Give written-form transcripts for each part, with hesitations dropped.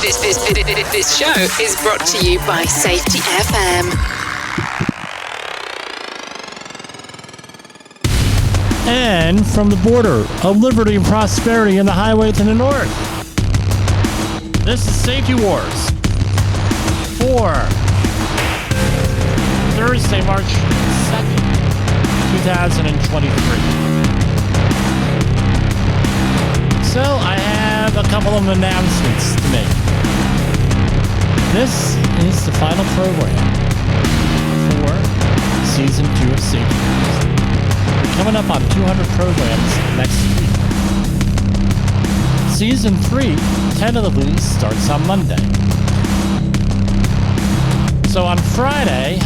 This show is brought to you by Safety FM. And from the border of liberty and prosperity in the highway to the north, this is Safety Wars for Thursday, March 2nd, 2023. So I have a couple of announcements to make. This is the final program for Season 2 of Safety Wars. We're coming up on 200 programs next week. Season 3 tentatively starts on Monday. So on Friday,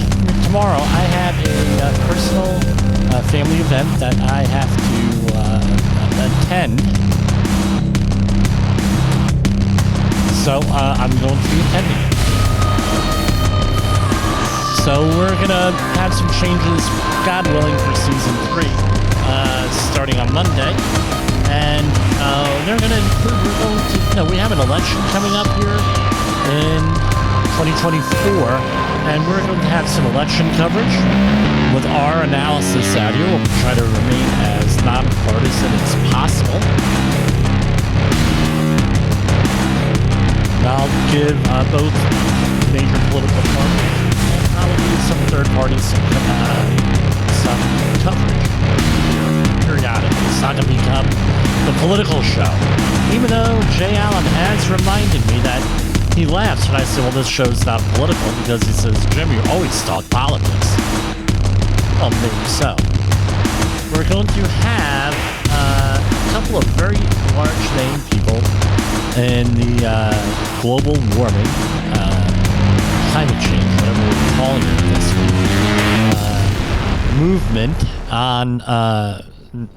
tomorrow, I have a personal family event that I have to attend. So I'm going to be attending it. So we're going to have some changes, God willing, for Season 3, starting on Monday. And they're going to include, we have an election coming up here in 2024, and we're going to have some election coverage with our analysis out here. We'll try to remain as nonpartisan as possible. I'll give both major political parties and probably some third parties some coverage periodically. It's not going to become the political show. Even though Jay Allen has reminded me that he laughs when I say, well, this show's not political, because he says, Jim, you always talk politics. Well, maybe so. We're going to have a couple of very large name people in the global warming, climate change, whatever we're calling it this week, movement on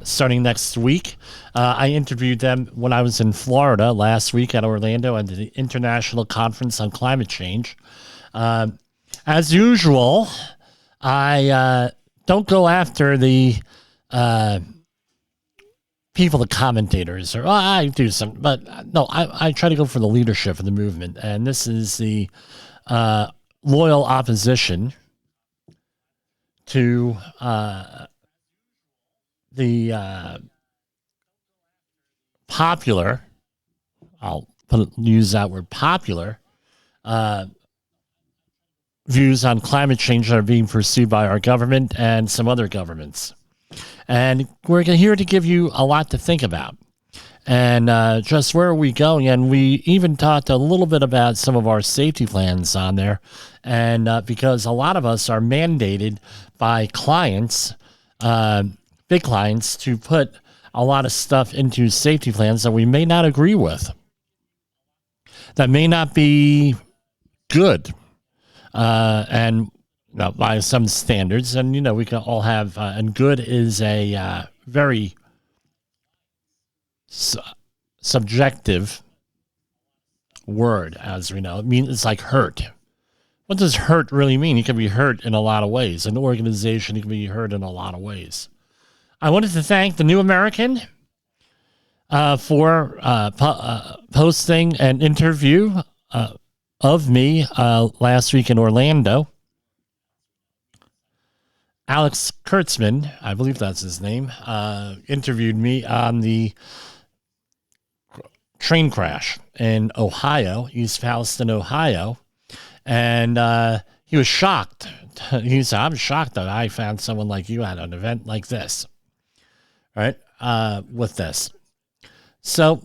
starting next week. I interviewed them when I was in Florida last week at Orlando at the International Conference on Climate Change. As usual, I don't go after the people, the commentators, or I do some, but no, I try to go for the leadership of the movement. And this is the loyal opposition to the popular, use that word, popular views on climate change that are being pursued by our government and some other governments. And we're here to give you a lot to think about. And just where are we going? And we even talked a little bit about some of our safety plans on there. And because a lot of us are mandated by clients, big clients, to put a lot of stuff into safety plans that we may not agree with, that may not be good. And by some standards, and we can all have, and good is a very subjective word, as we know. It means it's like hurt. What does hurt really mean? You can be hurt in a lot of ways. An organization, you can be hurt in a lot of ways. I wanted to thank the New American for posting an interview of me last week in Orlando. Alex Kurtzman, I believe that's his name, interviewed me on the train crash in Ohio, East Palestine, Ohio. And he was shocked. He said, I'm shocked that I found someone like you at an event like this. Right? With this. So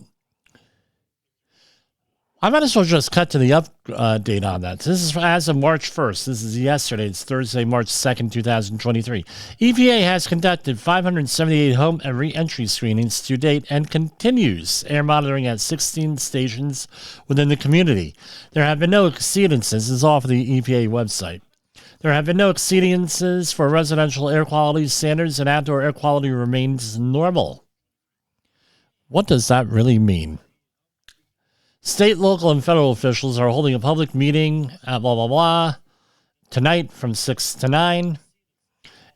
I might as well just cut to the update on that. This is as of March 1st. This is yesterday. It's Thursday, March 2nd, 2023. EPA has conducted 578 home and re-entry screenings to date and continues air monitoring at 16 stations within the community. There have been no exceedances. This is off the EPA website. There have been no exceedances for residential air quality standards, and outdoor air quality remains normal. What does that really mean? State, local, and federal officials are holding a public meeting at blah, blah, blah, tonight from 6 to 9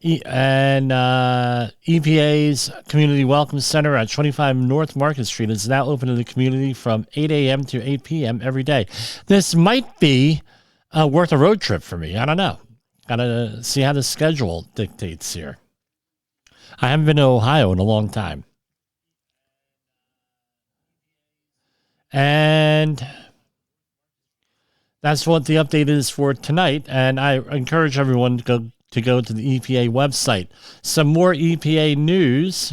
EPA's Community Welcome Center at 25 North Market Street is now open to the community from 8 a.m. to 8 p.m. every day. This might be worth a road trip for me. I don't know. Gotta see how the schedule dictates here. I haven't been to Ohio in a long time. And that's what the update is for tonight. And I encourage everyone to go to the EPA website. Some more EPA news.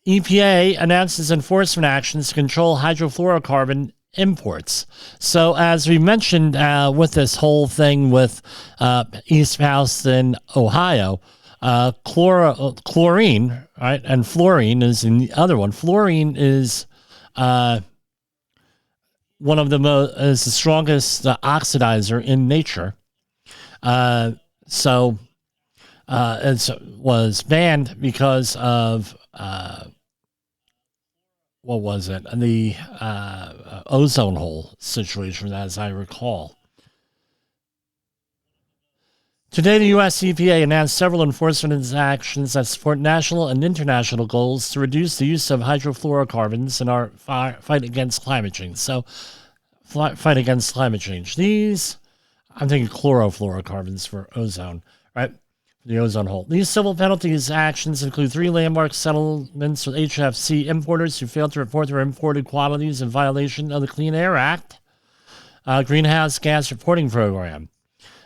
EPA announces enforcement actions to control hydrofluorocarbon imports. So as we mentioned with this whole thing with East Palestine, Ohio, chlorine, right, and fluorine is in the other one. Fluorine is one of the strongest oxidizer in nature. So it was banned because of what was it? The ozone hole situation, as I recall. Today, the U.S. EPA announced several enforcement actions that support national and international goals to reduce the use of hydrofluorocarbons in our fight against climate change. So, fight against climate change. These, I'm thinking chlorofluorocarbons for ozone, right? The ozone hole. These civil penalties actions include 3 landmark settlements with HFC importers who failed to report their imported quantities in violation of the Clean Air Act, Greenhouse Gas Reporting Program.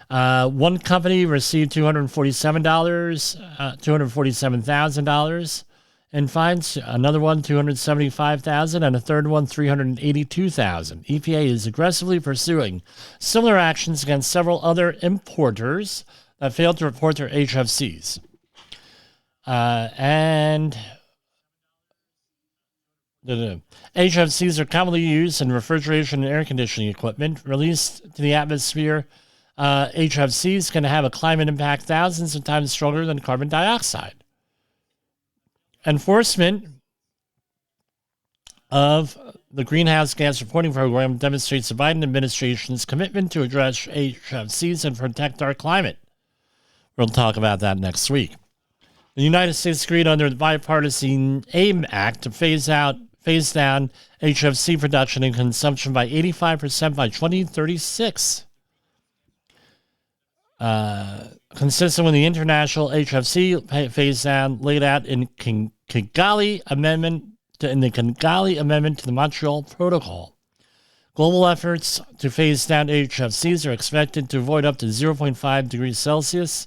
One company received $247,000 in fines. Another one, $275,000, and a third one, $382,000. EPA is aggressively pursuing similar actions against several other importers that failed to report their HFCs. HFCs are commonly used in refrigeration and air conditioning equipment. Released to the atmosphere, HFCs can have a climate impact thousands of times stronger than carbon dioxide. Enforcement of the Greenhouse Gas Reporting Program demonstrates the Biden administration's commitment to address HFCs and protect our climate. We'll talk about that next week. The United States agreed under the bipartisan AIM Act to phase down HFC production and consumption by 85% by 2036. Consistent with the international HFC phase down laid out in Kigali Amendment to the Montreal Protocol. Global efforts to phase down HFCs are expected to avoid up to 0.5 degrees Celsius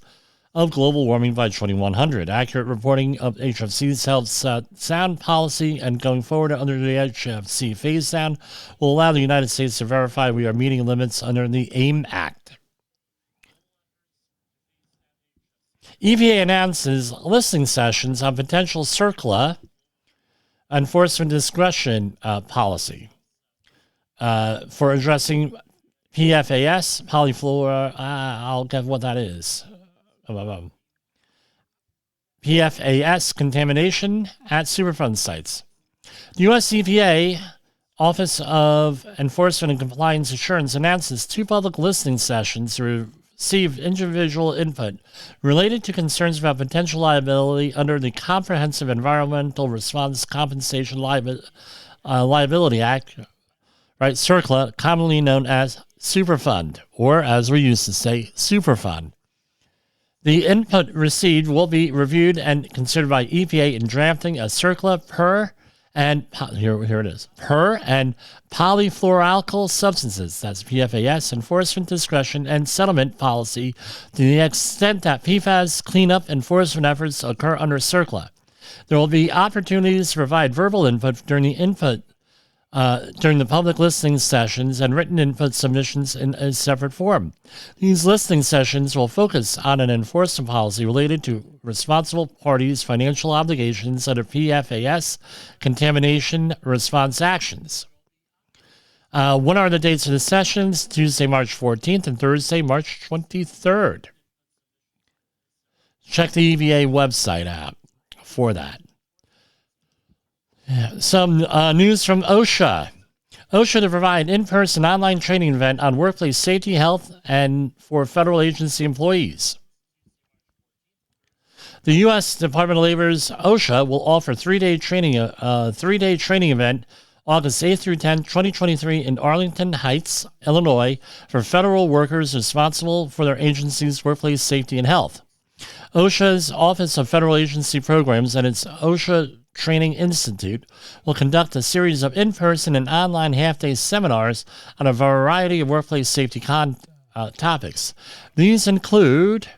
of global warming by 2100. Accurate reporting of HFCs helps set sound policy, and going forward under the HFC phase down will allow the United States to verify we are meeting limits under the AIM Act. EPA announces listening sessions on potential CERCLA enforcement discretion policy for addressing PFAS, polyfluor. I'll get what that is. PFAS contamination at Superfund sites. The U.S. EPA Office of Enforcement and Compliance Assurance announces 2 public listening sessions to receive individual input related to concerns about potential liability under the Comprehensive Environmental Response Compensation Liability Act, right? CERCLA, commonly known as Superfund, or as we used to say, Superfund. The input received will be reviewed and considered by EPA in drafting a CERCLA per and polyfluoroalkyl substances, that's PFAS, enforcement discretion and settlement policy to the extent that PFAS cleanup enforcement efforts occur under CERCLA. There will be opportunities to provide verbal input during the public listening sessions and written input submissions in a separate form. These listening sessions will focus on an enforcement policy related to responsible parties' financial obligations under PFAS contamination response actions. What are the dates of the sessions? Tuesday, March 14th and Thursday, March 23rd. Check the EVA website out for that. Some news from OSHA. OSHA to provide in-person online training event on workplace safety, health, and for federal agency employees. The U.S. Department of Labor's OSHA will offer a three-day training event August 8th through 10th, 2023 in Arlington Heights, Illinois, for federal workers responsible for their agency's workplace safety and health. OSHA's Office of Federal Agency Programs and its OSHA Training Institute will conduct a series of in-person and online half-day seminars on a variety of workplace safety topics. These include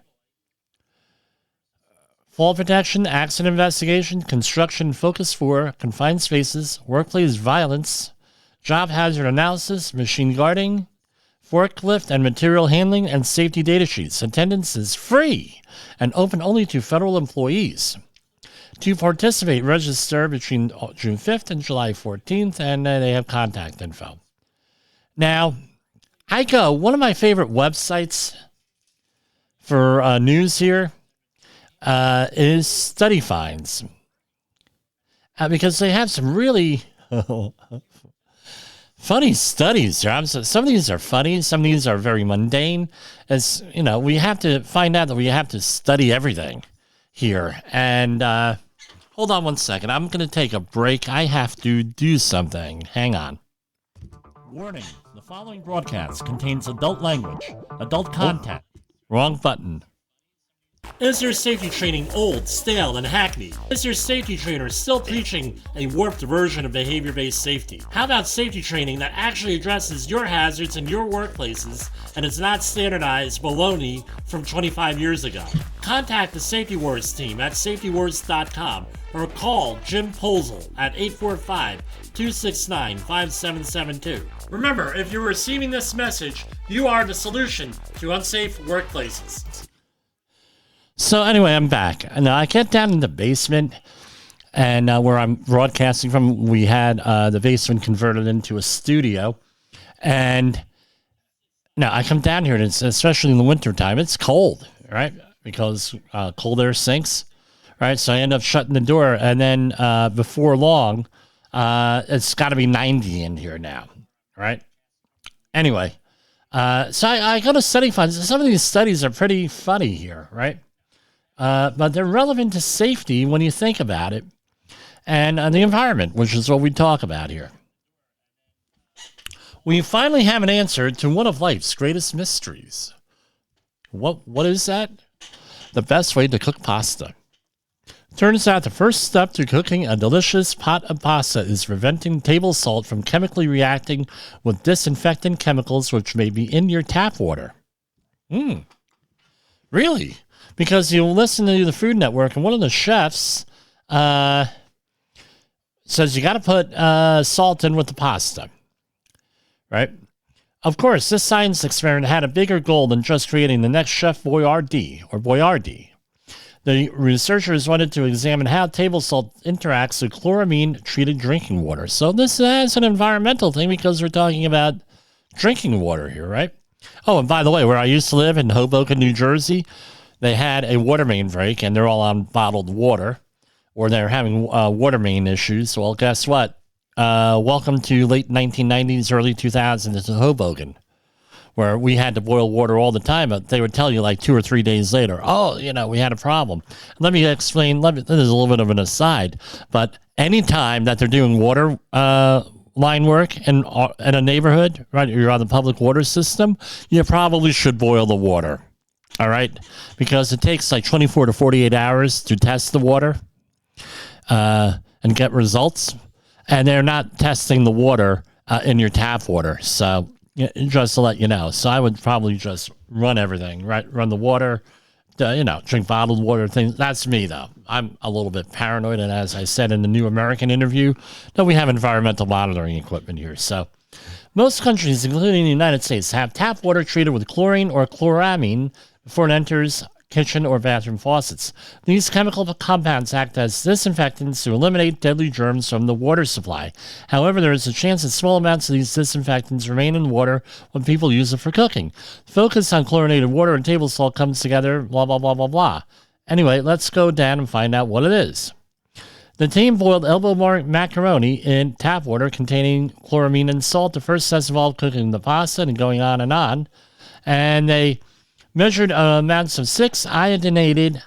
fall protection, accident investigation, construction focus for confined spaces, workplace violence, job hazard analysis, machine guarding, forklift and material handling, and safety data sheets. Attendance is free and open only to federal employees. To participate, register between June 5th and July 14th, and they have contact info. Now, one of my favorite websites for news here is Study Finds, because they have some really funny studies. Some of these are funny, some of these are very mundane. As you know, we have to find out that we have to study everything here. And hold on one second. I'm going to take a break. I have to do something. Hang on. Warning: the following broadcast contains adult language, adult content. Wrong button. Is your safety training old, stale, and hackneyed? Is your safety trainer still preaching a warped version of behavior-based safety? How about safety training that actually addresses your hazards in your workplaces and is not standardized baloney from 25 years ago? Contact the Safety Wars team at safetywars.com or call Jim Posel at 845-269-5772. Remember, if you're receiving this message, you are the solution to unsafe workplaces. So anyway, I'm back. Now I get down in the basement, and where I'm broadcasting from, we had the basement converted into a studio. And now I come down here, and it's, especially in the wintertime, it's cold, right? Because cold air sinks, right? So I end up shutting the door, and then before long, it's got to be 90 in here now, right? Anyway, so I go to study funds. Some of these studies are pretty funny here, right? But they're relevant to safety when you think about it, and the environment, which is what we talk about here. We finally have an answer to one of life's greatest mysteries. What is that? The best way to cook pasta. Turns out the first step to cooking a delicious pot of pasta is preventing table salt from chemically reacting with disinfectant chemicals which may be in your tap water. Really? Because you listen to the Food Network, and one of the chefs says you got to put salt in with the pasta, right? Of course, this science experiment had a bigger goal than just creating the next Chef Boyardee. The researchers wanted to examine how table salt interacts with chloramine-treated drinking water. So this is an environmental thing because we're talking about drinking water here, right? Oh, and by the way, where I used to live in Hoboken, New Jersey, they had a water main break, and they're all on bottled water, or they're having water main issues. Well, guess what? Welcome to late 1990s, early 2000s in Hoboken, where we had to boil water all the time, but they would tell you like 2 or 3 days later, we had a problem. Let me explain. This is a little bit of an aside, but anytime that they're doing water line work in a neighborhood, right, you're on the public water system, you probably should boil the water. All right, because it takes like 24 to 48 hours to test the water and get results, and they're not testing the water in your tap water. So just to let you know, so I would probably just run everything, right? Run the water, drink bottled water, things. That's me, though. I'm a little bit paranoid, and as I said in the New American interview, we have environmental monitoring equipment here. So most countries, including the United States, have tap water treated with chlorine or chloramine before it enters kitchen or bathroom faucets. These chemical compounds act as disinfectants to eliminate deadly germs from the water supply. However, there is a chance that small amounts of these disinfectants remain in water when people use it for cooking. Focus on chlorinated water and table salt comes together, blah, blah, blah, blah, blah. Anyway, let's go down and find out what it is. The team boiled elbow macaroni in tap water containing chloramine and salt. The first test involved cooking the pasta and going on. And they measured amounts of 6 iodinated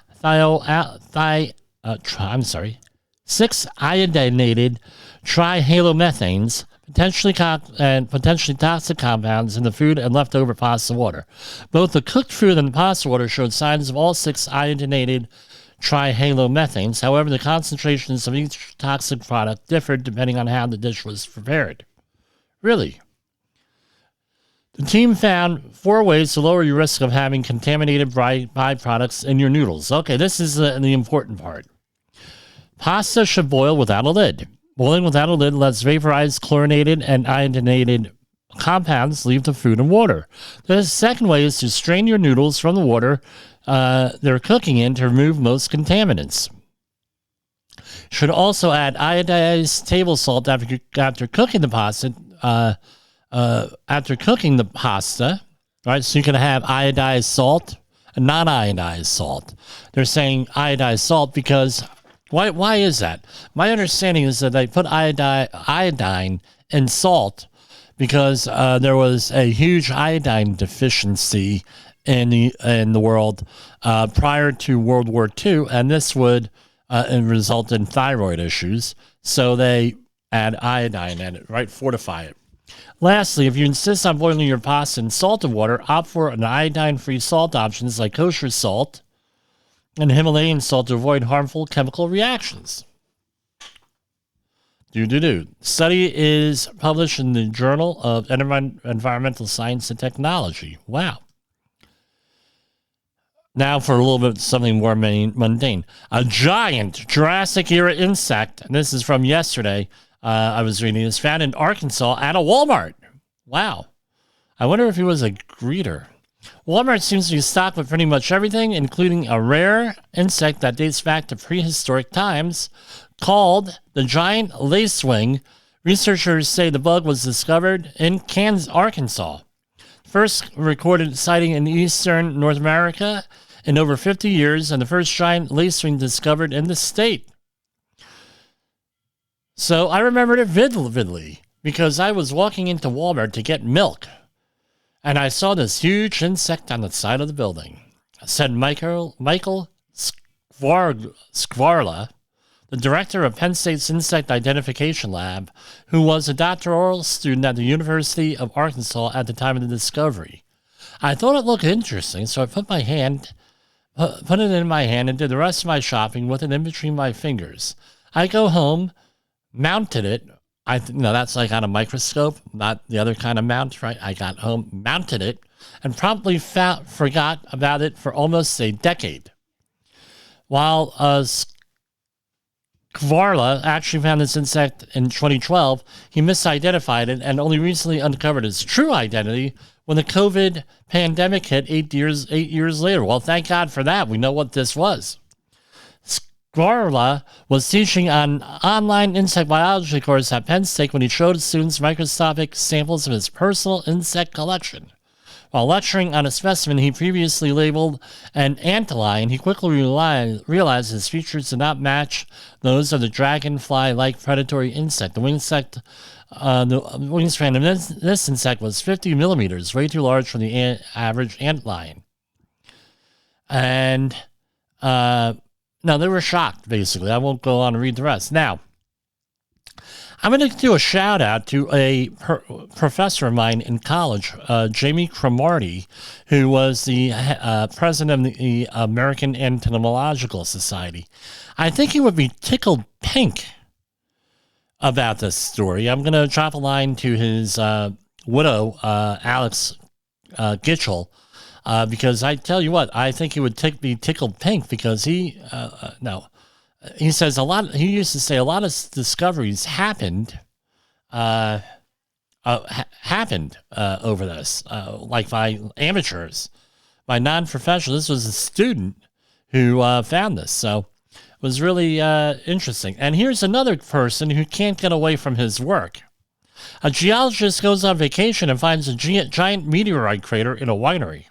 six iodinated trihalomethanes, potentially toxic compounds in the food and leftover pasta water. Both the cooked food and the pasta water showed signs of all six iodinated trihalomethanes. However, the concentrations of each toxic product differed depending on how the dish was prepared. Really? The team found 4 ways to lower your risk of having contaminated byproducts in your noodles. Okay, this is the important part. Pasta should boil without a lid. Boiling without a lid lets vaporized, chlorinated, and iodinated compounds leave the food and water. The second way is to strain your noodles from the water they're cooking in to remove most contaminants. Should also add iodized table salt after cooking the pasta. Right? So you can have iodized salt and non-iodized salt. They're saying iodized salt because why is that? My understanding is that they put iodine in salt because there was a huge iodine deficiency in the world prior to World War II, and this would result in thyroid issues. So they add iodine in it, right? Fortify it. Lastly, if you insist on boiling your pasta in salted water, opt for an iodine-free salt options like kosher salt and Himalayan salt to avoid harmful chemical reactions. Study is published in the Journal of Environmental Science and Technology. Wow. Now for a little bit something more mundane. A giant Jurassic-era insect, and this is from yesterday, I was reading this, found in Arkansas at a Walmart. Wow. I wonder if he was a greeter. Walmart seems to be stocked with pretty much everything, including a rare insect that dates back to prehistoric times called the giant lacewing. Researchers say the bug was discovered in Arkansas. First recorded sighting in eastern North America in over 50 years, and the first giant lacewing discovered in the state. So I remembered it vividly because I was walking into Walmart to get milk, and I saw this huge insect on the side of the building. Said Michael Skvarla, the director of Penn State's Insect Identification Lab, who was a doctoral student at the University of Arkansas at the time of the discovery. I thought it looked interesting, so I put it in my hand and did the rest of my shopping with it in between my fingers. I go home, mounted it. That's like on a microscope, not the other kind of mount, right? I got home, mounted it, and promptly forgot about it for almost a decade. While Skvarla actually found this insect in 2012, he misidentified it and only recently uncovered its true identity when the COVID pandemic hit 8 years later. Well, thank God for that. We know what this was. Skvarla was teaching an online insect biology course at Penn State when he showed students microscopic samples of his personal insect collection. While lecturing on a specimen he previously labeled an antlion, he quickly realized his features did not match those of the dragonfly-like predatory insect. The wingspan of this insect was 50 millimeters, way too large for the average antlion. And no, they were shocked, basically. I won't go on and read the rest. Now, I'm going to do a shout out to a professor of mine in college, Jamie Cromartie, who was the president of the American Entomological Society. I think he would be tickled pink about this story. I'm going to drop a line to his widow, Alex Gitchell, because I tell you what, I think he would be tickled pink because he says he used to say a lot of discoveries happened over this, like by amateurs, by non-professionals. This was a student who found this. So it was really interesting. And here's another person who can't get away from his work. A geologist goes on vacation and finds a giant meteorite crater in a winery.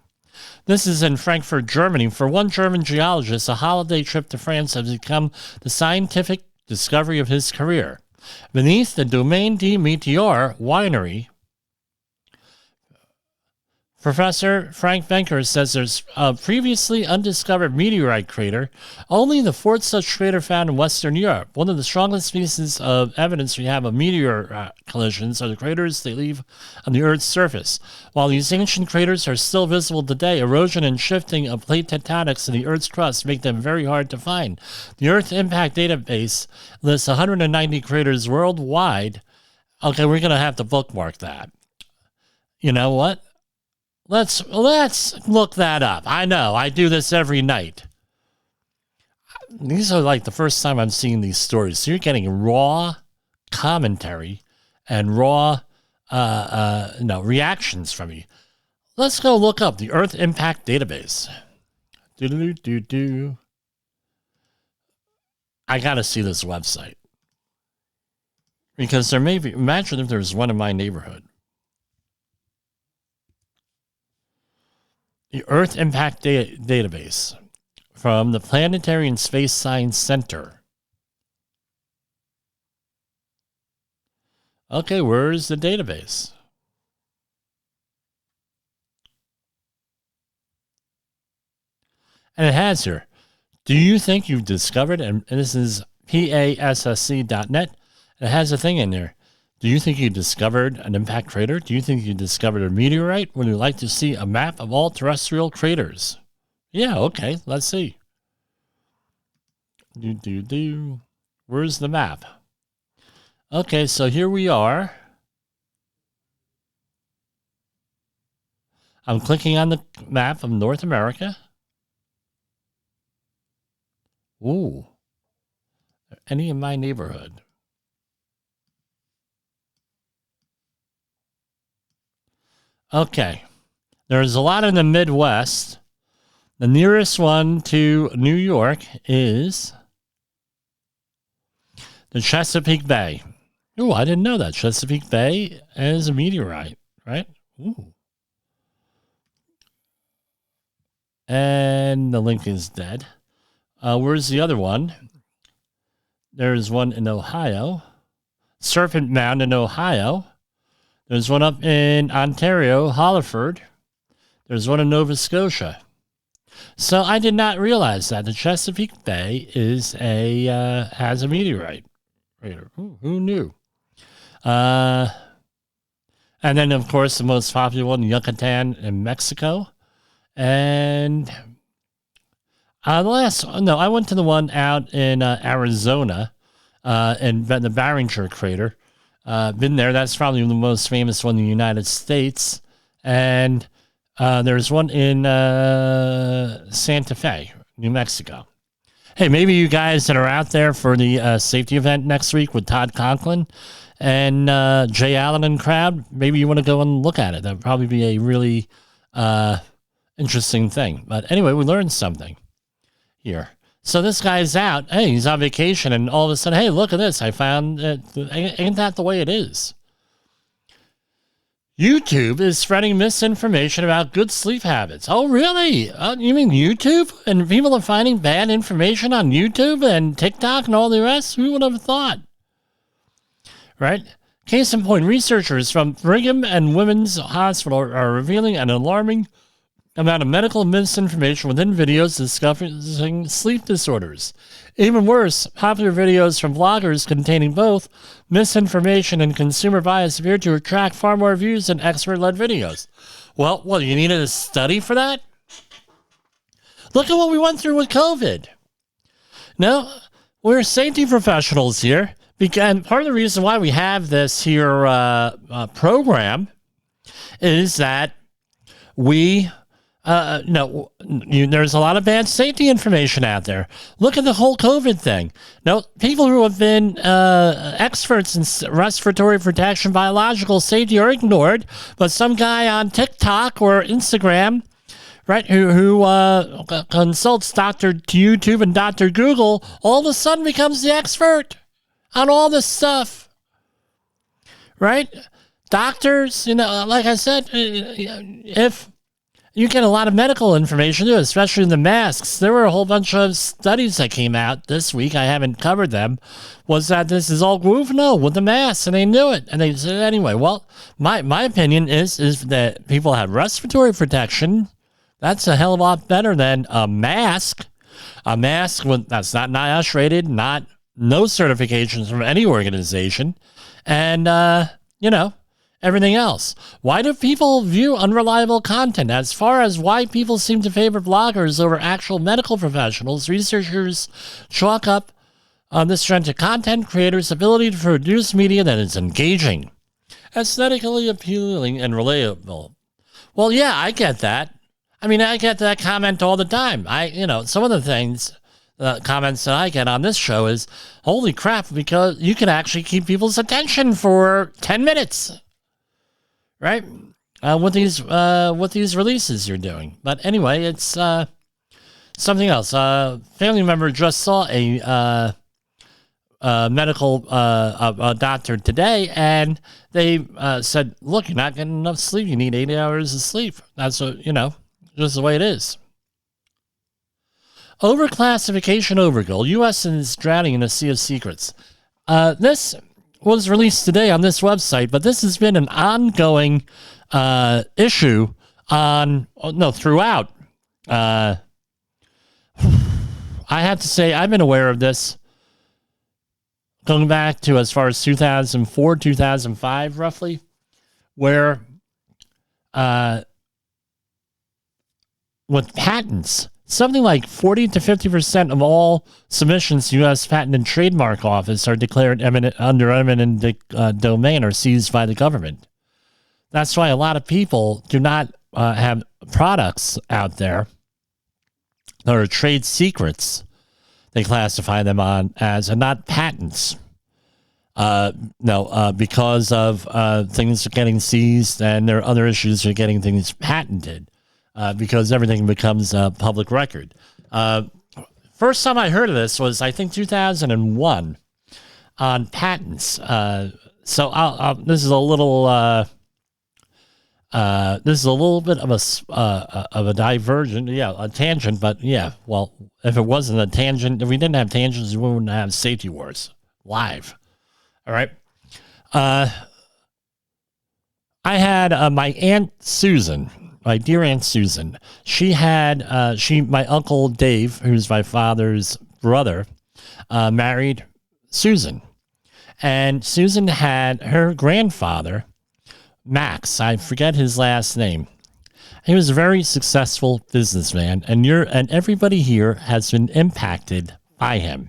This is in Frankfurt, Germany. For one German geologist, a holiday trip to France has become the scientific discovery of his career. Beneath the Domaine de Meteor winery, Professor Frank Benker says there's a previously undiscovered meteorite crater, only the fourth such crater found in Western Europe. One of the strongest pieces of evidence we have of meteor collisions are the craters they leave on the Earth's surface. While these ancient craters are still visible today, erosion and shifting of plate tectonics in the Earth's crust make them very hard to find. The Earth Impact Database lists 190 craters worldwide. Okay, we're going to have to bookmark that. You know what? Let's look that up. I know, I do this every night. These are like the first time I'm seeing these stories. So you're getting raw commentary and raw reactions from me. Let's go look up the Earth Impact Database. I got to see this website. Because there may be, imagine if there's one in my neighborhood. The Earth Impact Database from the Planetary and Space Science Center. Okay, where is the database? And it has here. Do you think you've discovered, and this is PASSC.net, it has a thing in there. Do you think you discovered an impact crater? Do you think you discovered a meteorite? Would you like to see a map of all terrestrial craters? Yeah, okay, let's see. Where's the map? Okay, so here we are. I'm clicking on the map of North America. Ooh. Any in my neighborhood? Okay. There's a lot in the Midwest. The nearest one to New York is the Chesapeake Bay. Ooh, I didn't know that. Chesapeake Bay is a meteorite, right? Ooh. And the link is dead. Where's the other one? There's one in Ohio. Serpent Mound in Ohio. There's one up in Ontario, Holliford. There's one in Nova Scotia. So I did not realize that the Chesapeake Bay is has a meteorite crater. Who knew? And then, of course, the most popular one, Yucatan in Mexico. And I went to the one out in Arizona, in the Barringer crater. Been there. That's probably the most famous one in the United States. And there's one in Santa Fe, New Mexico. Hey, maybe you guys that are out there for the safety event next week with Todd Conklin and Jay Allen and crowd, maybe you want to go and look at it. That would probably be a really interesting thing. But anyway, we learned something here. So this guy's out. Hey, he's on vacation, and all of a sudden, hey, look at this. I found it. Ain't that the way it is? YouTube is spreading misinformation about good sleep habits. Oh, really? You mean YouTube? And people are finding bad information on YouTube and TikTok and all the rest? Who would have thought? Right? Case in point, researchers from Brigham and Women's Hospital are revealing an alarming amount of medical misinformation within videos discussing sleep disorders. Even worse, popular videos from vloggers containing both misinformation and consumer bias appear to attract far more views than expert-led videos. Well, you needed a study for that? Look at what we went through with COVID. No, we're safety professionals here. And part of the reason why we have this here program is that we... there's a lot of bad safety information out there. Look at the whole COVID thing. Now, people who have been experts in respiratory protection, biological safety are ignored, but some guy on TikTok or Instagram, right, who consults Dr. YouTube and Dr. Google, all of a sudden becomes the expert on all this stuff, right? Doctors, like I said, if You get a lot of medical information too, especially the masks. There were a whole bunch of studies that came out this week. I haven't covered them. Was that this is all groove? No, with the masks, and they knew it, and they said anyway. Well, my opinion is that people have respiratory protection. That's a hell of a lot better than a mask. A mask that's not NIOSH rated, no certifications from any organization, and everything else. Why do people view unreliable content? As far as why people seem to favor bloggers over actual medical professionals, researchers chalk up on this trend to content creators' ability to produce media that is engaging, aesthetically appealing, and relatable. Well, yeah, I get that. I mean, I get that comment all the time. Some of the comments that I get on this show is, holy crap, because you can actually keep people's attention for 10 minutes. Right? With these releases you're doing. But anyway, it's something else. Family member just saw a medical doctor today, and they said, look, you're not getting enough sleep. You need 8 hours of sleep. That's just the way it is. Overclassification overkill. U.S. is drowning in a sea of secrets. This was released today on this website, but this has been an ongoing issue throughout. I have to say, I've been aware of this going back to as far as 2004, 2005, roughly, where with patents, something like 40 to 50% of all submissions to U.S. Patent and Trademark Office are declared under eminent domain or seized by the government. That's why a lot of people do not have products out there that are trade secrets. They classify them as and not patents. Because of things getting seized, and there are other issues with getting things patented. Because everything becomes a public record. First time I heard of this was, I think, 2001 on patents. So this is a little bit of a diversion, a tangent. But yeah, well, if it wasn't a tangent, if we didn't have tangents, we wouldn't have Safety Wars live. All right. I had my Aunt Susan. My dear Aunt Susan, she had, my Uncle Dave, who's my father's brother, married Susan. And Susan had her grandfather, Max, I forget his last name. He was a very successful businessman, and everybody here has been impacted by him.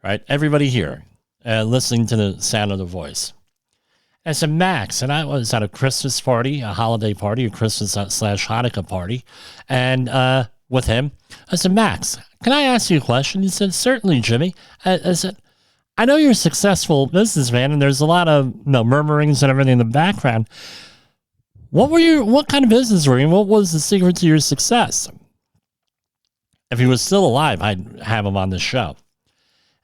Right? Everybody here, listening to the sound of the voice. I said, Max, and I was at a Christmas party, a holiday party, a Christmas / Hanukkah party, and with him, I said, Max, can I ask you a question? He said, certainly, Jimmy. I said, I know you're a successful businessman, and there's a lot of murmurings and everything in the background. What kind of business were you in? What was the secret to your success? If he was still alive, I'd have him on this show.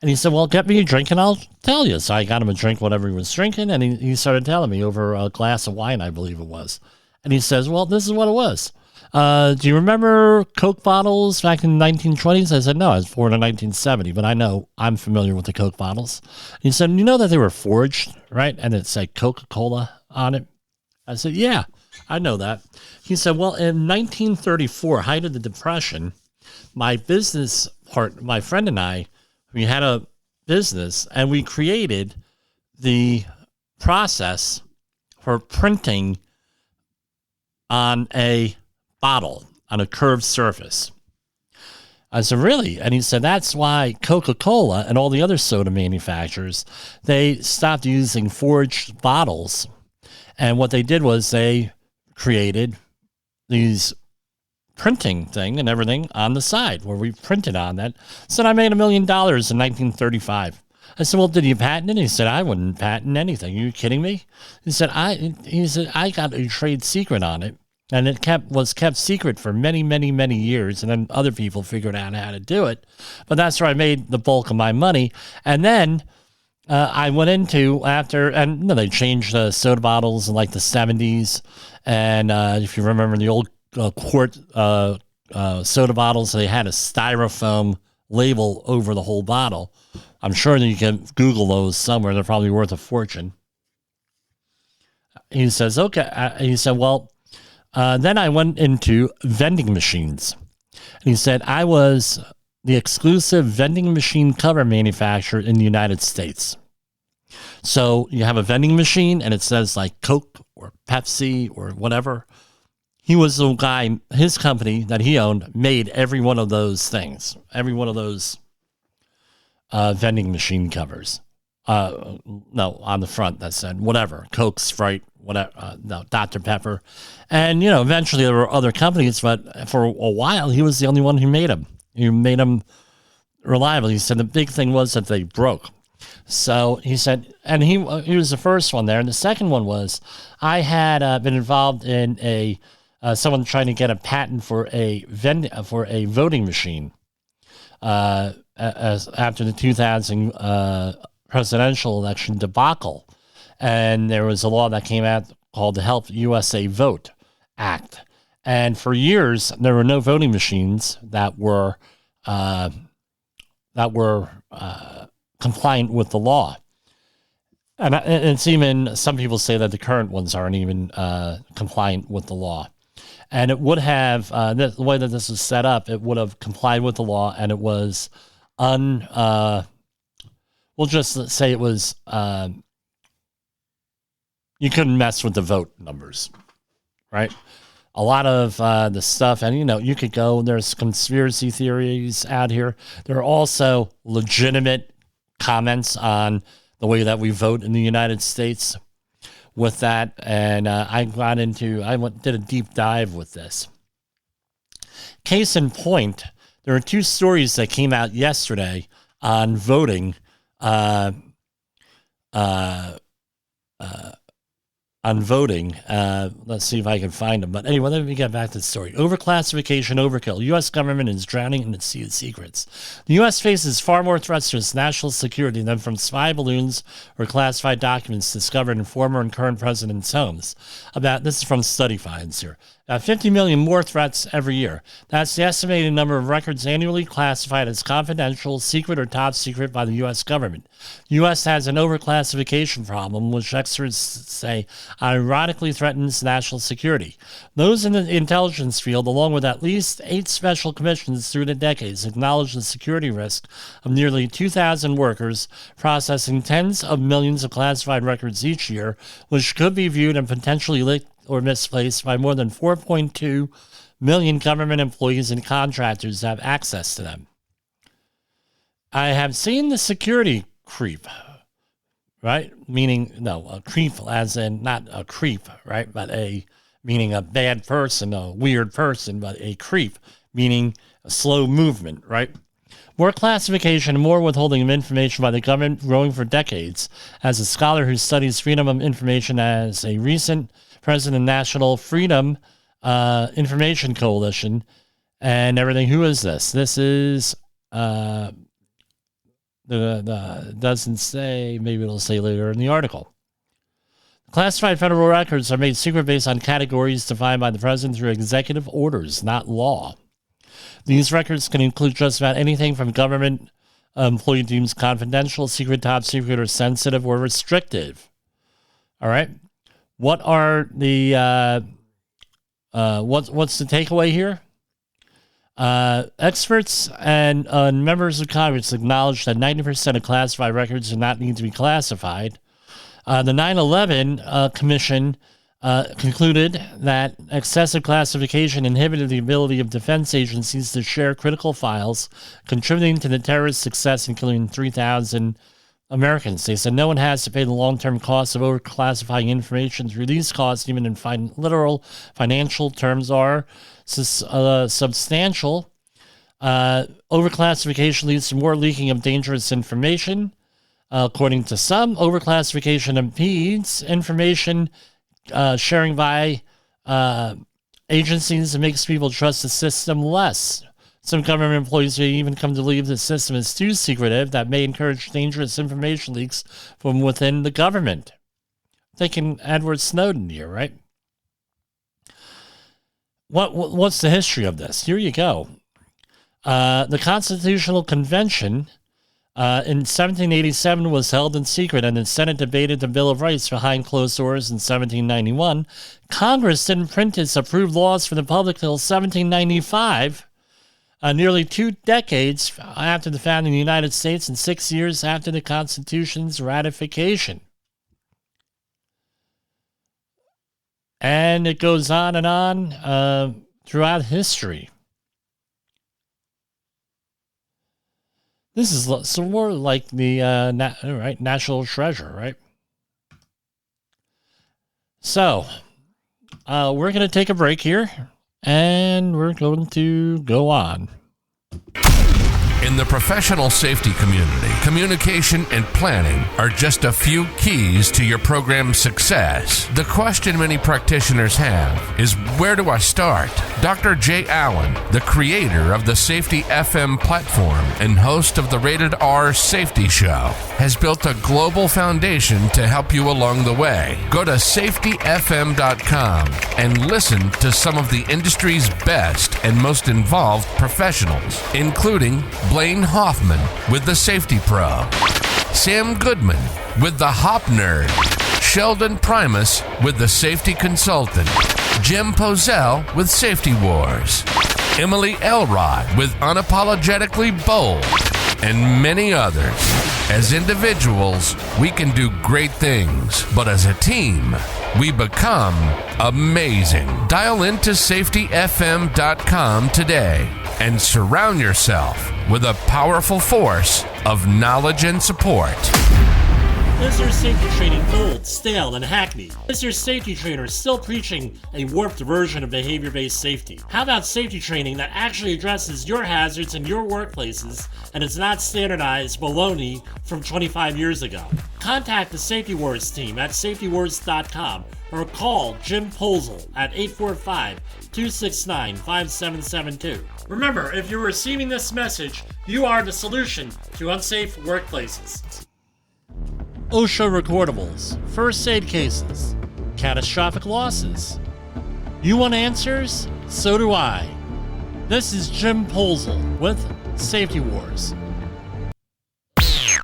And he said, well, get me a drink and I'll tell you. So I got him a drink, whatever he was drinking, and he started telling me over a glass of wine, I believe it was. And he says, well, this is what it was. Do you remember Coke bottles back in the 1920s? I said, no, I was born in 1970, but I'm familiar with the Coke bottles. He said, you know that they were forged, right? And it said Coca-Cola on it. I said, yeah, I know that. He said, well, in 1934, height of the Depression, my friend and I, we had a business, and we created the process for printing on a bottle, on a curved surface. I said, really? And he said, that's why Coca-Cola and all the other soda manufacturers, they stopped using forged bottles. And what they did was they created these printing thing and everything on the side where we printed on that. Said I made $1 million in 1935. I said, well, did you patent it? He said, I wouldn't patent anything. Are you kidding me? He said, I got a trade secret on it, and it was kept secret for many, many, many years. And then other people figured out how to do it. But that's where I made the bulk of my money. And then I went into they changed the soda bottles in like the 70s. And if you remember the old quart soda bottles. They had a styrofoam label over the whole bottle. I'm sure that you can Google those somewhere. They're probably worth a fortune. He says, okay. He said, well, then I went into vending machines. And he said, I was the exclusive vending machine cover manufacturer in the United States. So you have a vending machine and it says like Coke or Pepsi or whatever. He was the guy, his company that he owned made every one of those things, every one of those vending machine covers. No, on the front that said whatever, Coke, Sprite, whatever, no, Dr. Pepper. And, eventually there were other companies, but for a while he was the only one who made them. He made them reliable. He said the big thing was that they broke. So he said, and he was the first one there. And the second one was, I had been involved in someone trying to get a patent for a voting machine after the 2000 presidential election debacle. And there was a law that came out called the Help USA Vote Act. And for years, there were no voting machines that were compliant with the law. And it's even, some people say that the current ones aren't even compliant with the law. And it would have, the way that this was set up, it would have complied with the law, and it was we'll just say it was, you couldn't mess with the vote numbers, right? A lot of the stuff, and you could go, there's conspiracy theories out here. There are also legitimate comments on the way that we vote in the United States with that. And I did a deep dive with this. Case in point, there are two stories that came out yesterday on voting, let's see if I can find them. But anyway, let me get back to the story. Overclassification, overkill. U.S. government is drowning in its sea of secrets. The U.S. faces far more threats to its national security than from spy balloons or classified documents discovered in former and current presidents' homes. This is from Study Finds here. 50 million more threats every year. That's the estimated number of records annually classified as confidential, secret, or top secret by the U.S. government. The U.S. has an overclassification problem, which experts say ironically threatens national security. Those in the intelligence field, along with at least 8 special commissions through the decades, acknowledge the security risk of nearly 2,000 workers processing tens of millions of classified records each year, which could be viewed and potentially leaked or misplaced by more than 4.2 million government employees and contractors that have access to them. I have seen the security creep, right? Meaning, a creep as in not a creep, right? But meaning a bad person, a weird person, but a creep, meaning a slow movement, right? More classification and more withholding of information by the government growing for decades. As a scholar who studies freedom of information as a recent president of National Freedom Information Coalition and everything. Who is this? This is, doesn't say, maybe it'll say later in the article. Classified federal records are made secret based on categories defined by the president through executive orders, not law. These records can include just about anything from government employee deems confidential, secret, top secret, or sensitive, or restrictive. All right. What are the what's the takeaway here? Experts and members of Congress acknowledge that 90% of classified records do not need to be classified. The 9/11 Commission concluded that excessive classification inhibited the ability of defense agencies to share critical files, contributing to the terrorist success in killing 3,000 Americans. They said no one has to pay the long-term costs of overclassifying information. Through these costs, even in literal financial terms, are substantial. Overclassification leads to more leaking of dangerous information. According to some, overclassification impedes information sharing by agencies and makes people trust the system less. Some government employees may even come to believe the system is too secretive that may encourage dangerous information leaks from within the government. Thinking Edward Snowden here, right? what's the history of this? Here you go. The Constitutional Convention in 1787 was held in secret, and the Senate debated the Bill of Rights behind closed doors in 1791. Congress didn't print its approved laws for the public till 1795, nearly 2 decades after the founding of the United States and 6 years after the Constitution's ratification. And it goes on and on throughout history. This is some more like the national treasure, right? So, we're going to take a break here, and we're going to go on. In the professional safety community, communication and planning are just a few keys to your program's success. The question many practitioners have is, where do I start? Dr. Jay Allen, the creator of the Safety FM platform and host of the Rated R Safety Show, has built a global foundation to help you along the way. Go to safetyfm.com and listen to some of the industry's best and most involved professionals, including Blaine Hoffman with the Safety Pro, Sam Goodman with the Hop Nerd, Sheldon Primus with the Safety Consultant, Jim Pozell with Safety Wars, Emily Elrod with Unapologetically Bold, and many others. As individuals, we can do great things, but as a team, we become amazing. Dial into safetyfm.com today and surround yourself with a powerful force of knowledge and support. Is your safety training old, stale, and hackneyed? Is your safety trainer still preaching a warped version of behavior-based safety? How about safety training that actually addresses your hazards in your workplaces and is not standardized baloney from 25 years ago? Contact the Safety Wars team at safetywars.com or call Jim Pozell at 845-269-5772. Remember, if you're receiving this message, you are the solution to unsafe workplaces. OSHA recordables, first aid cases, catastrophic losses. You want answers? So do I. This is Jim Pozell with Safety Wars.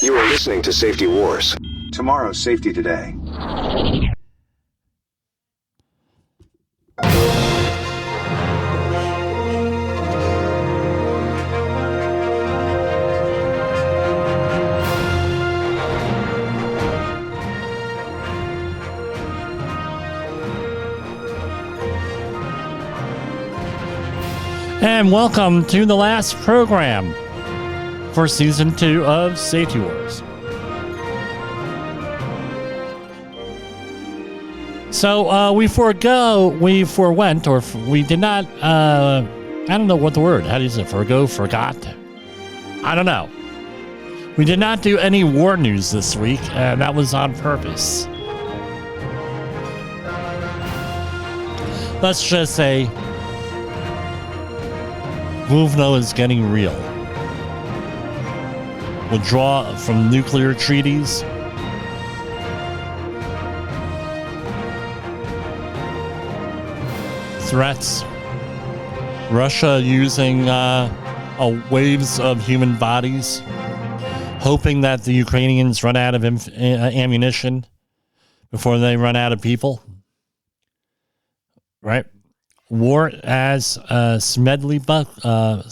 You are listening to Safety Wars. Tomorrow's Safety Today. And welcome to the last program for Season 2 of Safety Wars. So we forwent, or we did not, I don't know what the word, how do you say, forgot? I don't know. We did not do any war news this week, and that was on purpose. Let's just say, Movno is getting real. Withdraw from nuclear treaties. Threats. Russia using waves of human bodies, hoping that the Ukrainians run out of ammunition before they run out of people. Right? War, as Smedley Butler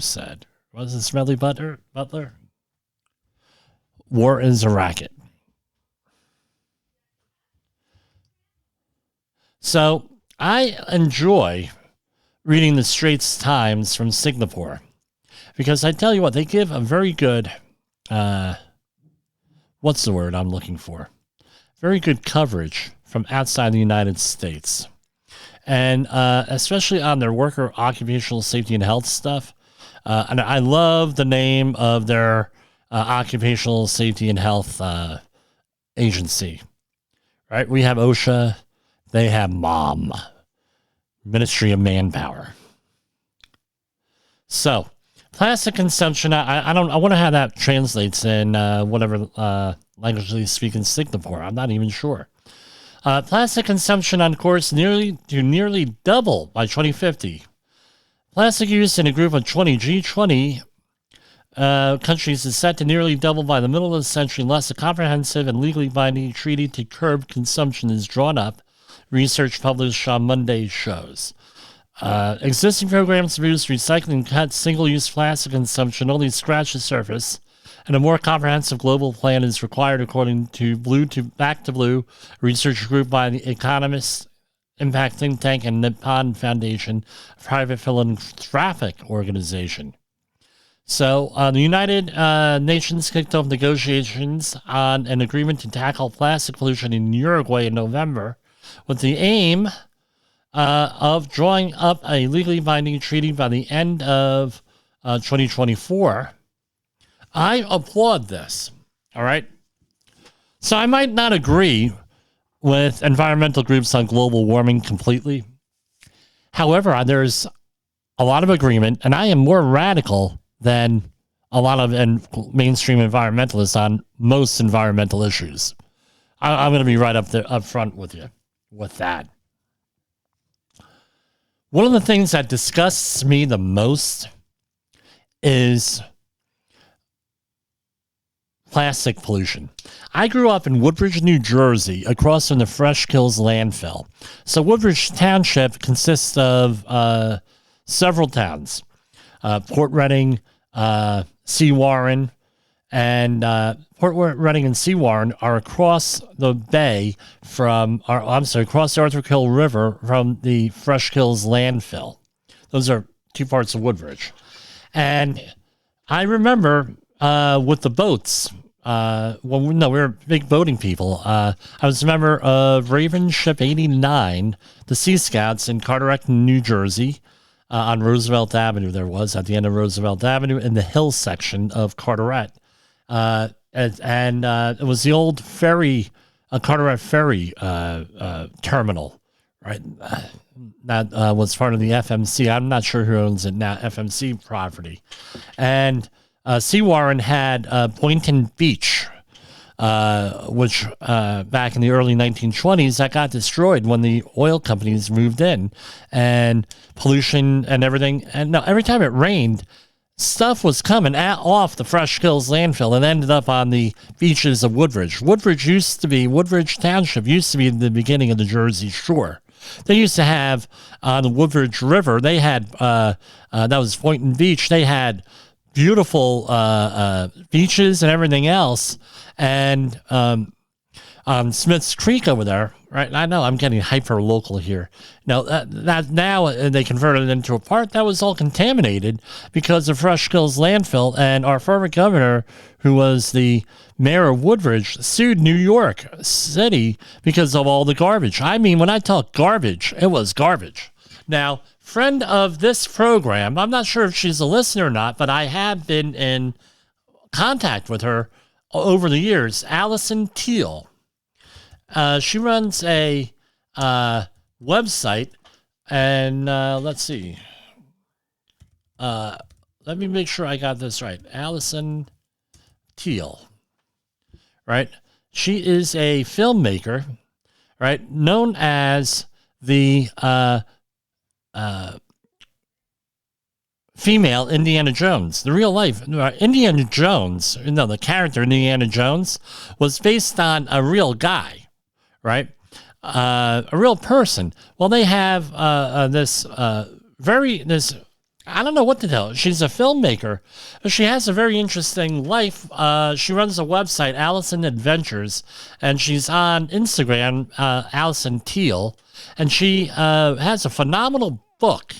said. Was it Smedley Butler? War is a racket. So I enjoy reading the Straits Times from Singapore because I tell you what, they give a very good, what's the word I'm looking for? Very good coverage from outside the United States. And especially on their worker occupational safety and health stuff. And I love the name of their occupational safety and health agency. Right? We have OSHA. They have MOM, Ministry of Manpower. So, plastic consumption, I wonder how that translates in whatever language they speak in Singapore. I'm not even sure. Plastic consumption on course nearly double by 2050. Plastic use in a group of 20 G20 countries is set to nearly double by the middle of the century unless a comprehensive and legally binding treaty to curb consumption is drawn up, research published on Monday shows. Existing programs to reduce recycling and cut single-use plastic consumption only scratch the surface, and a more comprehensive global plan is required, according to Back to Blue, a research group by the Economist Impact Think Tank and Nippon Foundation, a private philanthropic organization. So the United Nations kicked off negotiations on an agreement to tackle plastic pollution in Uruguay in November, with the aim of drawing up a legally binding treaty by the end of 2024. I applaud this, all right? So I might not agree with environmental groups on global warming completely. However, there's a lot of agreement, and I am more radical than a lot of mainstream environmentalists on most environmental issues. I'm going to be right up front with you with that. One of the things that disgusts me the most is plastic pollution. I grew up in Woodbridge, New Jersey, across from the Fresh Kills landfill. So Woodbridge Township consists of several towns. Port Reading, Seawarren, and Port Reading and Seawarren are across the bay across the Arthur Kill River from the Fresh Kills landfill. Those are two parts of Woodbridge. And I remember with the boats, we were big boating people. I was a member of Raven Ship 89, the Sea Scouts in Carteret, New Jersey, on Roosevelt Avenue. There was at the end of Roosevelt Avenue in the hill section of Carteret. And it was the old ferry, Carteret Ferry terminal, right? That was part of the FMC. I'm not sure who owns it now, FMC property. And Seawarren had Boynton Beach, which back in the early 1920s, that got destroyed when the oil companies moved in, and pollution and everything. And no, every time it rained, stuff was coming off the Fresh Kills landfill and ended up on the beaches of Woodbridge. Woodbridge Township used to be the beginning of the Jersey Shore. They used to have on the Woodbridge River, they had, that was Boynton Beach, they had beautiful beaches and everything else. And on Smith's Creek over there, right? I know I'm getting hyper local here. Now that now they converted it into a park. That was all contaminated because of Fresh Kills landfill, and our former governor, who was the mayor of Woodbridge, sued New York City because of all the garbage. I mean, when I talk garbage, it was garbage. Now, friend of this program, I'm not sure if she's a listener or not, but I have been in contact with her over the years, Alison Teal. She runs a website, and let's see. Let me make sure I got this right. Alison Teal, right? She is a filmmaker, right? Known as the female Indiana Jones. The real life Indiana Jones, the character Indiana Jones was based on a real guy, right? A real person. Well, they have this I don't know what to tell. She's a filmmaker. She has a very interesting life. She runs a website, Alison Adventures, and she's on Instagram, Alison Teal, and she has a phenomenal book,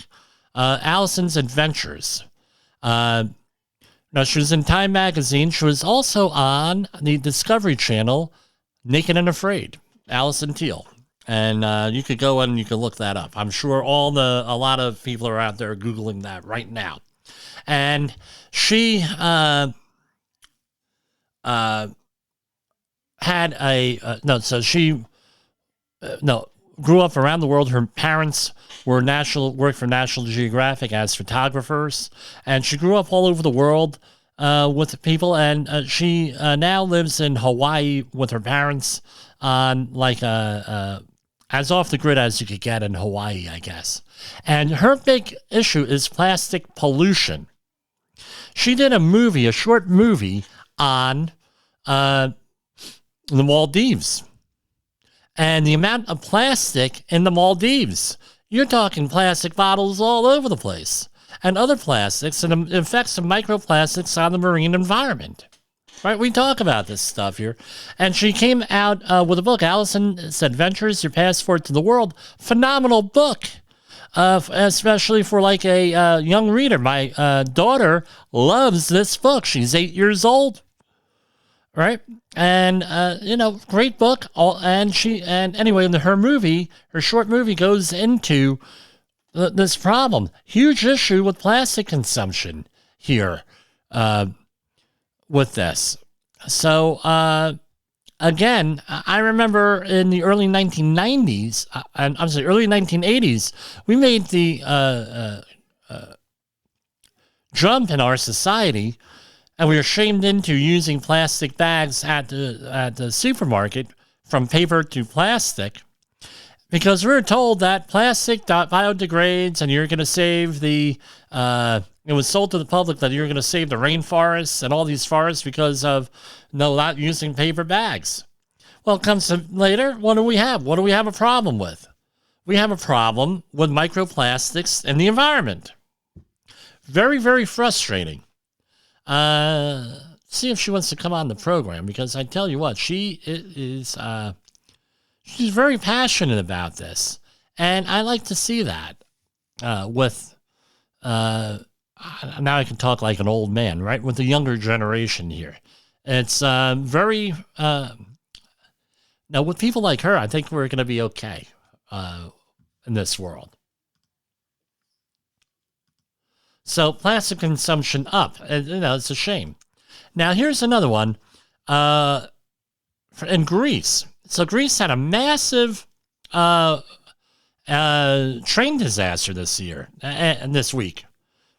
Alison's Adventures. Now, she was in Time Magazine. She was also on the Discovery Channel, Naked and Afraid, Alison Teal. And you could go and you could look that up. I'm sure a lot of people are out there Googling that right now. And she grew up around the world. Her parents worked for National Geographic as photographers, and she grew up all over the world. with people, and she now lives in Hawaii with her parents on like as off the grid as you could get in Hawaii, I guess. And her big issue is plastic pollution. She did a short movie on the Maldives and the amount of plastic in the Maldives. You're talking plastic bottles all over the place and other plastics and the effects of microplastics on the marine environment. Right? We talk about this stuff here. And she came out with a book, Alison's Adventures, Your Passport to the World. Phenomenal book. Especially for like a young reader. My daughter loves this book. She's 8 years old, right? And great book. And anyway, her short movie goes into this problem. Huge issue with plastic consumption here with this. So again, I remember in the early 1990s, early 1980s, we made the jump in our society, and we were shamed into using plastic bags at the supermarket from paper to plastic, because we were told that plastic biodegrades, and you're going to save the. It was sold to the public that you're going to save the rainforests and all these forests because of not using paper bags. Well, it comes to later, what do we have? What do we have a problem with? We have a problem with microplastics in the environment. Very, very frustrating. See if she wants to come on the program, because I tell you what, she's very passionate about this. And I like to see that now I can talk like an old man, right? With the younger generation here. It's very... now, with people like her, I think we're going to be okay in this world. So, plastic consumption up. It's a shame. Now, here's another one. In Greece. So, Greece had a massive train disaster this year, and this week.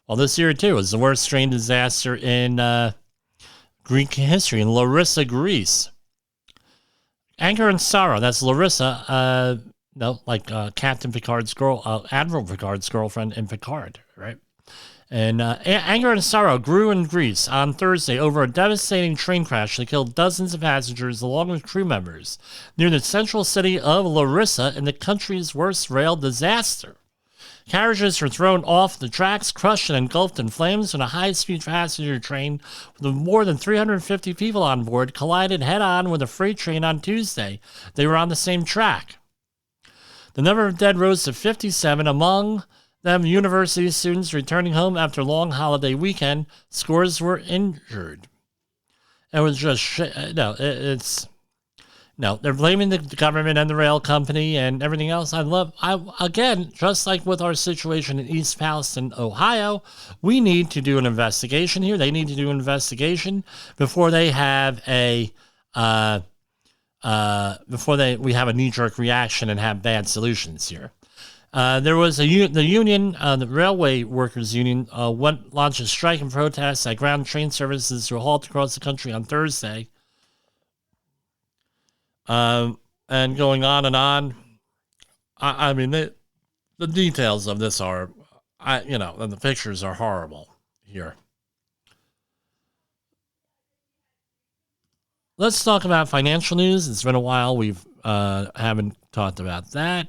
Well, this year, too, was the worst train disaster in Greek history, in Larissa, Greece. Anger and sorrow, that's Larissa, Captain Picard's Admiral Picard's girlfriend in Picard, right? And anger and sorrow grew in Greece on Thursday over a devastating train crash that killed dozens of passengers along with crew members near the central city of Larissa in the country's worst rail disaster. Carriages were thrown off the tracks, crushed and engulfed in flames when a high-speed passenger train with more than 350 people on board collided head-on with a freight train on Tuesday. They were on the same track. The number of dead rose to 57, among them university students returning home after a long holiday weekend. Scores were injured. It was just No, they're blaming the government and the rail company and everything else. Again, just like with our situation in East Palestine, Ohio, we need to do an investigation here. They need to do an investigation before they have we have a knee-jerk reaction and have bad solutions here. There was the union, the Railway Workers Union, launched a strike and protest at ground train services to a halt across the country on Thursday. And going on and on. I mean, the details of this are, and the pictures are horrible here. Let's talk about financial news. It's been a while. We've haven't talked about that.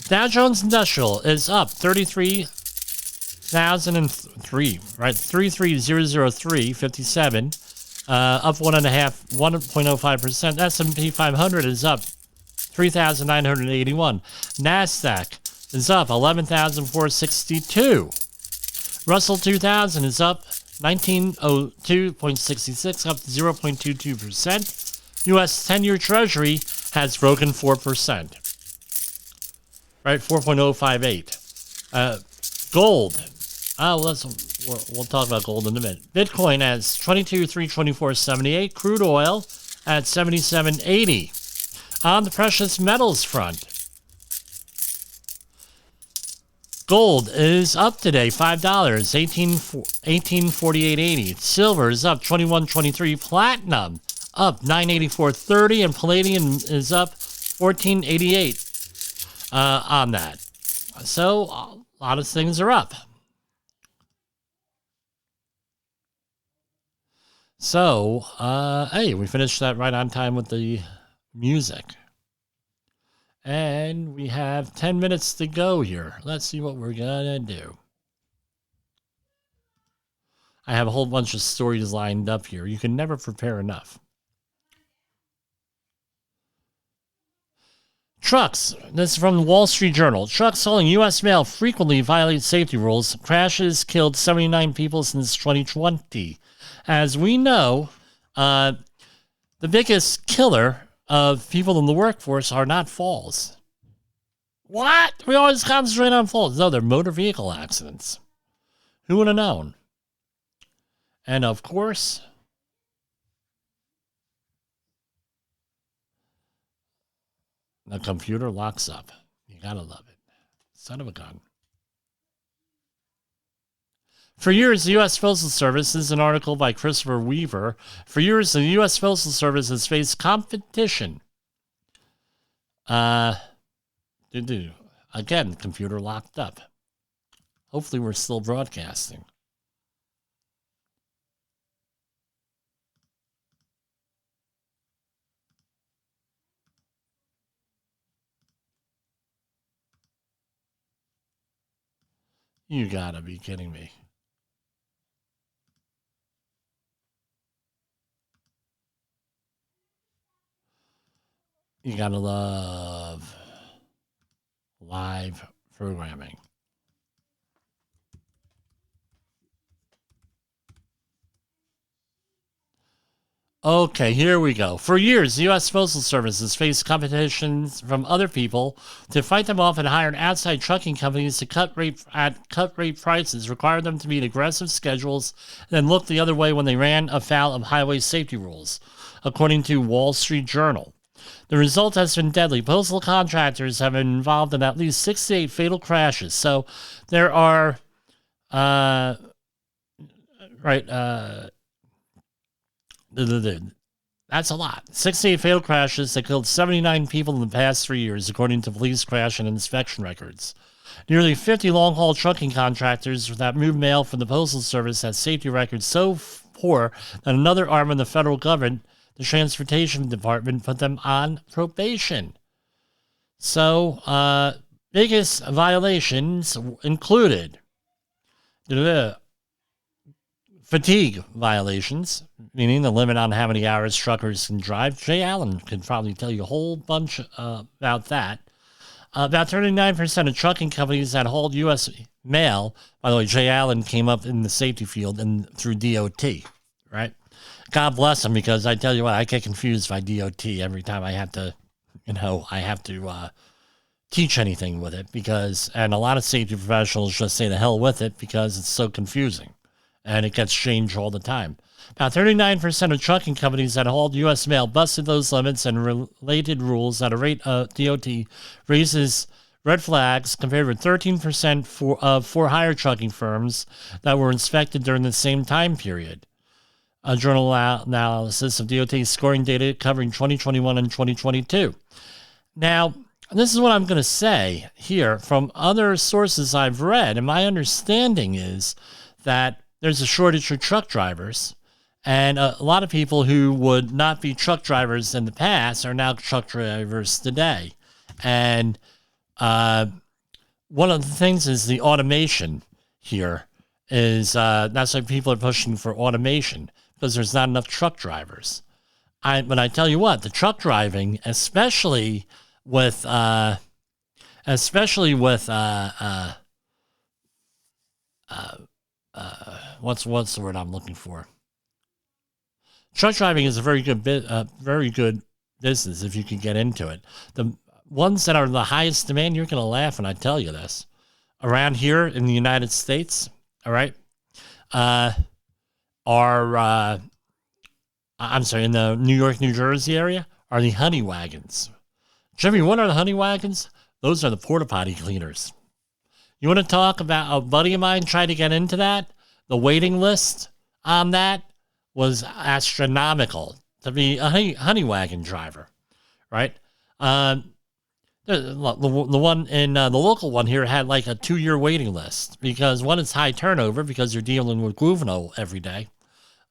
Dow Jones Industrial is up 33,003, right? 33,003.57. Up 1.05%. S&P 500 is up 3,981. NASDAQ is up 11,462. Russell 2000 is up 1902.66, up 0.22%. U.S. 10-year Treasury has broken 4%. Right, 4.058. Gold. We'll talk about gold in a minute. Bitcoin at 22,324.78. Crude oil at 77.80. On the precious metals front, Gold is up today, $5, 1848.80. Silver is up 21.23. Platinum up 984.30, and palladium is up 14.88 on that. So a lot of things are up. So, hey, we finished that right on time with the music. And we have 10 minutes to go here. Let's see what we're going to do. I have a whole bunch of stories lined up here. You can never prepare enough. Trucks. This is from the Wall Street Journal. Trucks hauling U.S. mail frequently violate safety rules. Crashes killed 79 people since 2020. As we know, the biggest killer of people in the workforce are not falls. What? We always concentrate on falls. No, they're motor vehicle accidents. Who would have known? And of course, the computer locks up. You gotta love it. Son of a gun. For years, the U.S. Postal Service, this is an article by Christopher Weaver. For years, the U.S. Postal Service has faced competition. Again, computer locked up. Hopefully, we're still broadcasting. You gotta be kidding me. You gotta love live programming. Okay, here we go. For years, the U.S. Postal Service has faced competitions from other people to fight them off and hired outside trucking companies to cut rate prices, require them to meet aggressive schedules, and then look the other way when they ran afoul of highway safety rules, according to Wall Street Journal. The result has been deadly. Postal contractors have been involved in at least 68 fatal crashes. So there are, that's a lot. 68 fatal crashes that killed 79 people in the past 3 years, according to police crash and inspection records. Nearly 50 long-haul trucking contractors that move mail for the Postal Service have safety records so poor that another arm of the federal government, the Transportation Department, put them on probation. So, biggest violations included fatigue violations, meaning the limit on how many hours truckers can drive. Jay Allen could probably tell you a whole bunch about that. About 39% of trucking companies that hauled U.S. mail, by the way, Jay Allen came up in the safety field and through DOT, right? God bless him, because I tell you what, I get confused by DOT every time I have to, teach anything with it, and a lot of safety professionals just say the hell with it because it's so confusing and it gets changed all the time. About 39% of trucking companies that hauled U.S. mail busted those limits and related rules at a rate DOT raises red flags, compared with 13% for hire trucking firms that were inspected during the same time period. A journal analysis of DOT scoring data covering 2021 and 2022. Now, this is what I'm going to say here from other sources I've read, and my understanding is that there's a shortage of truck drivers, and a lot of people who would not be truck drivers in the past are now truck drivers today. And one of the things is the automation here is that's why people are pushing for automation, because there's not enough truck drivers. But I tell you what, the truck driving, especially with what's the word I'm looking for? Truck driving is a very good business if you can get into it. The ones that are the highest demand, you're going to laugh when I tell you this, around here in the United States, all right, in the New York, New Jersey area, are the honey wagons. Jimmy, what are the honey wagons? Those are the porta potty cleaners. You want to talk about a buddy of mine tried to get into that? The waiting list on that was astronomical to be a honey wagon driver, right? The one in the local one here had like a 2-year waiting list because one, it's high turnover because you're dealing with juvenile every day.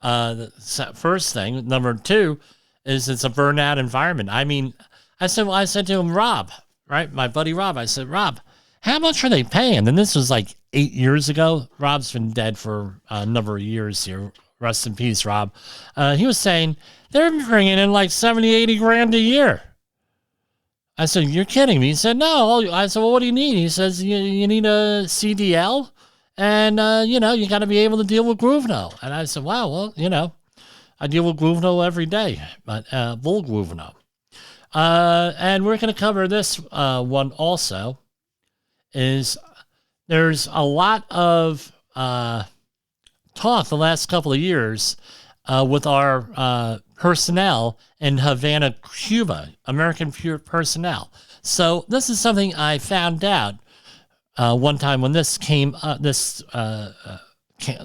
The first thing. Number two is it's a burnout environment. I mean, I said to him, Rob, right? My buddy Rob, I said, Rob, how much are they paying? And this was like 8 years ago. Rob's been dead for a number of years here. Rest in peace, Rob. He was saying they're bringing in like 70, 80 grand a year. I said, you're kidding me. He said, no. I said, well, what do you need? He says, you need a CDL and, you got to be able to deal with juvenile. And I said, wow, well, I deal with juvenile every day, but bull juvenile. And we're going to cover this one also. Is there's a lot of talk the last couple of years with our personnel in Havana, Cuba, American pure personnel. So this is something I found out one time when this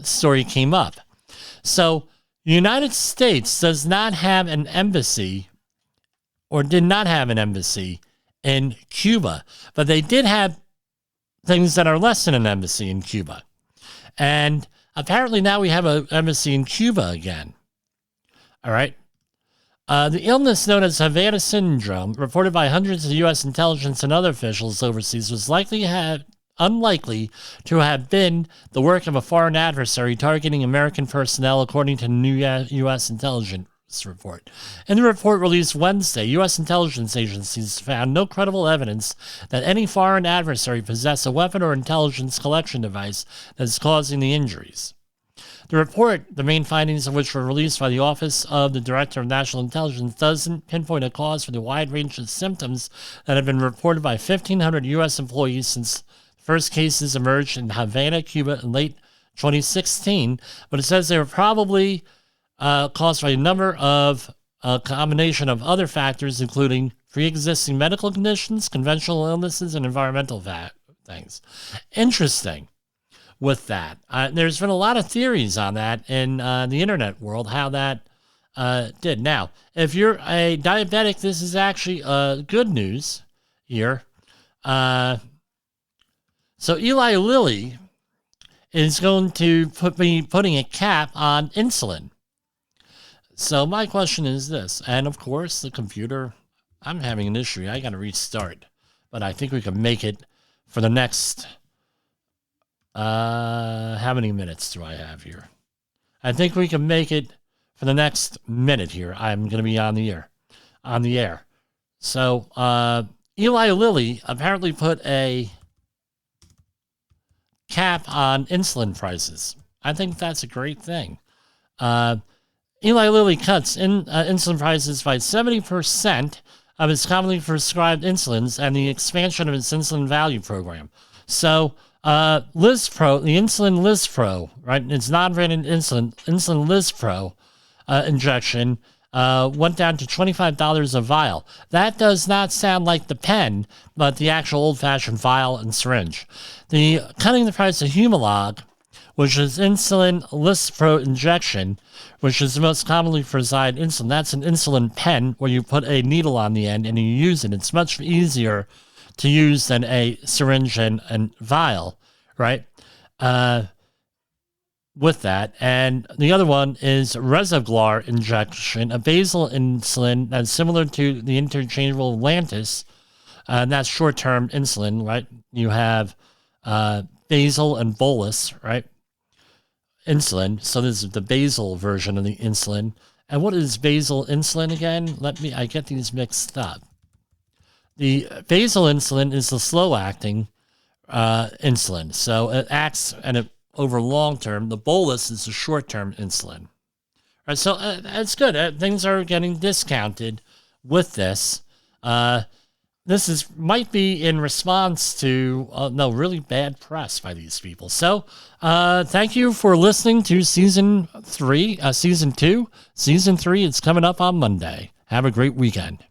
story came up. So the United States does not have an embassy, or did not have an embassy in Cuba, but they did have things that are less than an embassy in Cuba. And apparently now we have an embassy in Cuba again. All right. The illness known as Havana syndrome, reported by hundreds of U.S. intelligence and other officials overseas, was unlikely to have been the work of a foreign adversary targeting American personnel, according to the new U.S. intelligence report. In the report released Wednesday, U.S. intelligence agencies found no credible evidence that any foreign adversary possessed a weapon or intelligence collection device that is causing the injuries. The report, the main findings of which were released by the Office of the Director of National Intelligence, doesn't pinpoint a cause for the wide range of symptoms that have been reported by 1,500 U.S. employees since the first cases emerged in Havana, Cuba in late 2016, but it says they were probably caused by a number of combination of other factors, including pre-existing medical conditions, conventional illnesses, and environmental things. Interesting with that. There's been a lot of theories on that in the internet world, how that did. Now, if you're a diabetic, this is actually good news here. So Eli Lilly is going to be putting a cap on insulin. So my question is this, and of course the computer, I'm having an issue. I got to restart, but I think we can make it for the next, how many minutes do I have here? I think we can make it for the next minute here. I'm going to be on the air. So Eli Lilly apparently put a cap on insulin prices. I think that's a great thing. Eli Lilly cuts insulin prices by 70% of its commonly prescribed insulins and the expansion of its insulin value program. So Lispro, the insulin Lispro, right? It's non-branded insulin Lispro injection went down to $25 a vial. That does not sound like the pen, but the actual old-fashioned vial and syringe. The cutting the price of Humalog, which is insulin Lispro injection, which is the most commonly prescribed insulin. That's an insulin pen where you put a needle on the end and you use it. It's much easier to use than a syringe and vial, right? With that. And the other one is Resaglar injection, a basal insulin that's similar to the interchangeable Lantus, and that's short-term insulin, right? You have basal and bolus, right? Insulin. So this is the basal version of the insulin. And what is basal insulin again? I get these mixed up. The basal insulin is the slow-acting insulin. So it acts over long term. The bolus is the short-term insulin. Right, so it's good. Things are getting discounted with this. This might be in response to really bad press by these people. So thank you for listening to season 2. Season 3, it's coming up on Monday. Have a great weekend.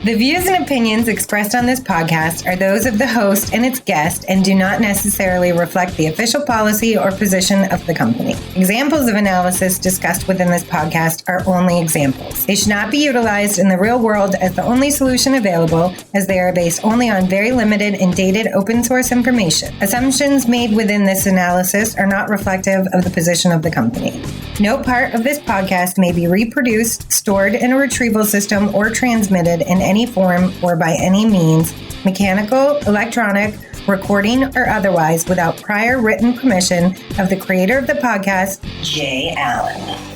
The views and opinions expressed on this podcast are those of the host and its guest and do not necessarily reflect the official policy or position of the company. Examples of analysis discussed within this podcast are only examples. They should not be utilized in the real world as the only solution available, as they are based only on very limited and dated open source information. Assumptions made within this analysis are not reflective of the position of the company. No part of this podcast may be reproduced, stored in a retrieval system, or transmitted in any form or by any means, mechanical, electronic, recording, or otherwise, without prior written permission of the creator of the podcast, Jay Allen.